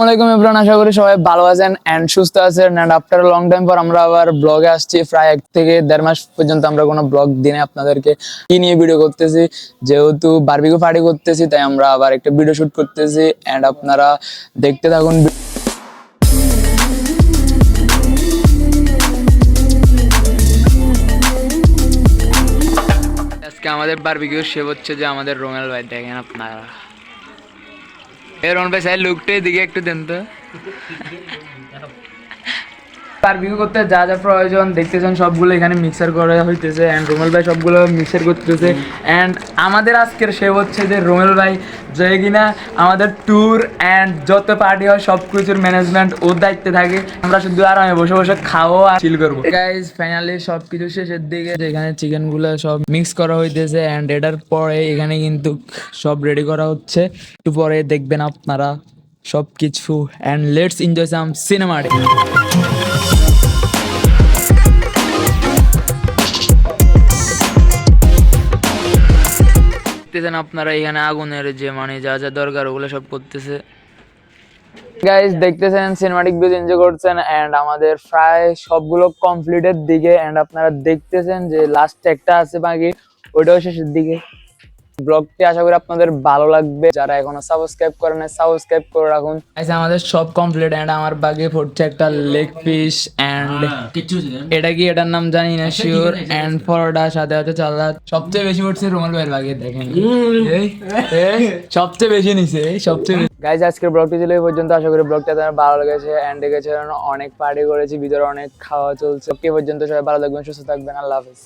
আসসালামু আলাইকুম এভরিওয়ান, আশা করি সবাই ভালো আছেন এন্ড সুস্থ আছেন। এন্ড আফটার লং টাইম পর আমরা আবার ব্লগে আসছি। প্রায় 1 থেকে 1.5 মাস পর্যন্ত আমরা কোনো ব্লগ দিনে আপনাদেরকে কি নিয়ে ভিডিও করতেছি, যেহেতু বারবিকিউ পার্টি করতেছি তাই আমরা আবার একটা ভিডিও শুট করতেছি। এন্ড আপনারা দেখতে থাকুন। আজকে আমাদের বারবিকিউ শেভ হচ্ছে যে আমাদের রোমেল ভাই, দেখেন আপনারা। রোমেল ভাই সাইড লুকটাই দিকে একটু দেন তো। বারবিকিউ করতে যা যা প্রয়োজন দেখতেছেন সবগুলো এখানে মিক্সার করা হইতেছে এন্ড রোমেল ভাই সবগুলো মিক্সার করতেছে। এন্ড আমাদের আজকের শেভ হচ্ছে যে রোমেল ভাই, যে কিনা আমাদের ট্যুর এন্ড যত পার্টি হয় সব কিছুর ম্যানেজমেন্ট ওর দায়িত্বে থাকে। আমরা শুধু আরামে বসে বসে খাওয়া আর চিল করবো। গাইজ ফাইনালি সবকিছু শেষের দিকে এখানে চিকেন গুলো সব মিক্স করা হইতেছে এন্ড এটার পরে এখানে কিন্তু সব রেডি করা হচ্ছে। একটু পরে দেখবেন আপনারা সবকিছু and let's enjoy some cinematic. দেখতেছেন আপনারা এখানে আগুনের যে মানে যা যা দরকার ওগুলো সব করতেছে। গাইস দেখতেছেন সিনেমাটিক ভিউ এনজয় করছেন এন্ড আমাদের প্রায় সবগুলো কমপ্লিটের দিকে এন্ড আপনারা দেখতেছেন যে লাস্ট একটা আছে বাকি, ওইটাও শেষের দিকে। ব্লগটি আশা করি আপনাদের ভালো লাগবে। যারা এখনো সাবস্ক্রাইব করে না সাবস্ক্রাইব করে রাখুন। গাইস আমাদের সব কমপ্লিট এন্ড আমার বাকি পড়ছে একটা লেগ পিস এন্ড এটা কি এটার নাম জানি না শিওর এন্ড পরোটা সাথে সাথে চালাত। সবচেয়ে বেশি পড়ছে রোমাল ভাইয়ের বাকি, দেখেন সবচেয়ে বেশি নিছে সবচেয়ে। গাইজ আজকের ব্লগটি ছিল এই পর্যন্ত। আশা করি ব্লগটা তোমার ভালো লেগেছে এন্ড দেখেছে অনেক পার্টি করেছি, ভিতরে অনেক খাওয়া চলছে। এই পর্যন্ত সবাই ভালো থাকবেন, সুস্থ থাকবেন, আল্লাহ হাফেজ।